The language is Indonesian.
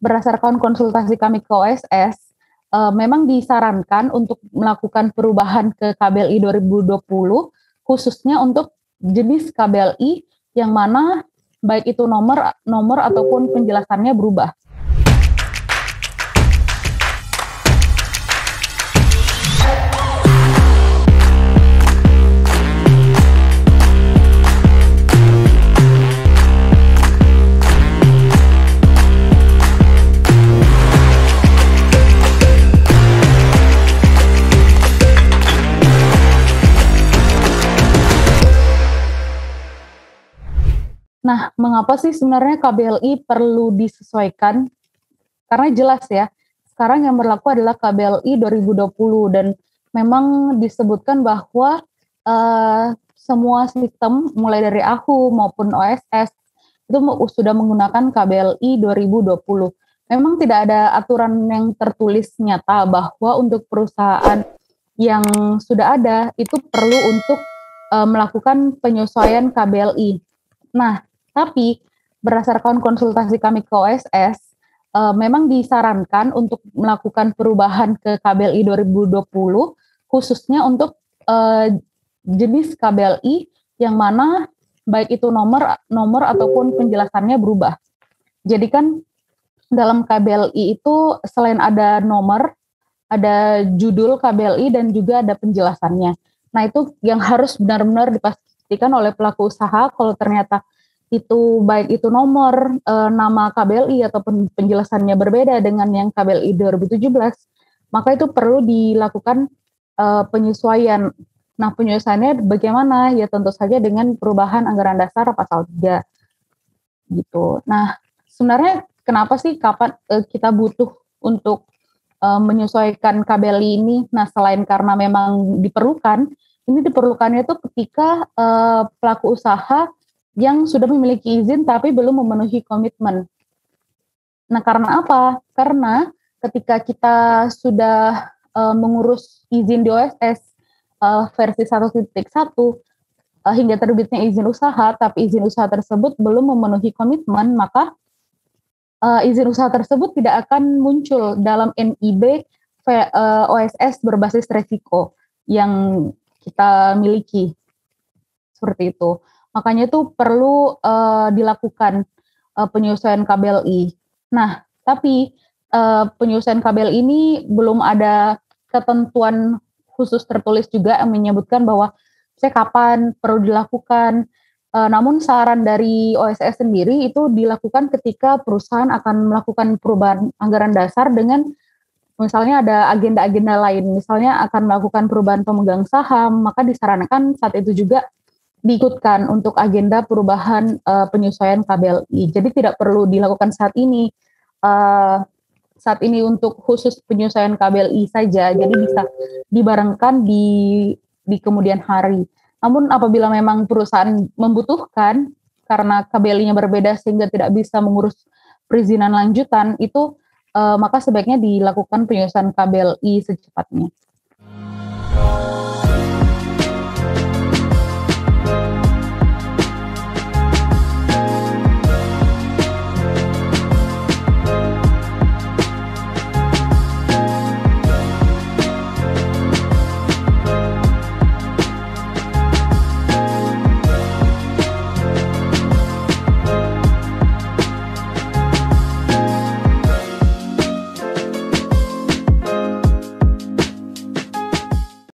berdasarkan konsultasi kami ke OSS, memang disarankan untuk melakukan perubahan ke KBLI 2020, khususnya untuk jenis KBLI yang mana baik itu nomor ataupun penjelasannya berubah. Nah, mengapa sih sebenarnya KBLI perlu disesuaikan? Karena jelas ya, sekarang yang berlaku adalah KBLI 2020 dan memang disebutkan bahwa semua sistem mulai dari AHU maupun OSS itu sudah menggunakan KBLI 2020. Memang tidak ada aturan yang tertulis nyata bahwa untuk perusahaan yang sudah ada itu perlu untuk melakukan penyesuaian KBLI. Nah, tapi berdasarkan konsultasi kami ke OSS, memang disarankan untuk melakukan perubahan ke KBLI 2020, khususnya untuk jenis KBLI yang mana baik itu nomor ataupun penjelasannya berubah. Jadi kan dalam KBLI itu selain ada nomor, ada judul KBLI dan juga ada penjelasannya. Nah, itu yang harus benar-benar dipastikan oleh pelaku usaha kalau ternyata itu baik itu nomor, nama KBLI ataupun penjelasannya berbeda dengan yang KBLI 2017, maka itu perlu dilakukan penyesuaian. Nah, penyesuaiannya bagaimana? Ya tentu saja dengan perubahan anggaran dasar pasal 3. Gitu. Nah, sebenarnya kenapa sih kapan kita butuh untuk menyesuaikan KBLI ini? Nah, selain karena memang diperlukannya itu ketika pelaku usaha yang sudah memiliki izin tapi belum memenuhi komitmen. Nah, karena apa? Karena ketika kita sudah mengurus izin di OSS versi 1.1 hingga terbitnya izin usaha, tapi izin usaha tersebut belum memenuhi komitmen, maka izin usaha tersebut tidak akan muncul dalam NIB OSS berbasis resiko yang kita miliki. Seperti itu. Makanya itu perlu dilakukan penyesuaian KBLI. Nah, tapi penyesuaian KBLI ini belum ada ketentuan khusus tertulis juga yang menyebutkan bahwa kapan perlu dilakukan. Namun saran dari OSS sendiri itu dilakukan ketika perusahaan akan melakukan perubahan anggaran dasar dengan misalnya ada agenda-agenda lain, misalnya akan melakukan perubahan pemegang saham, maka disarankan saat itu juga diikutkan untuk agenda perubahan penyesuaian KBLI. Jadi tidak perlu dilakukan saat ini. Saat ini untuk khusus penyesuaian KBLI saja, jadi bisa dibarengkan di kemudian hari. Namun apabila memang perusahaan membutuhkan karena KBLI-nya berbeda sehingga tidak bisa mengurus perizinan lanjutan, itu maka sebaiknya dilakukan penyesuaian KBLI secepatnya.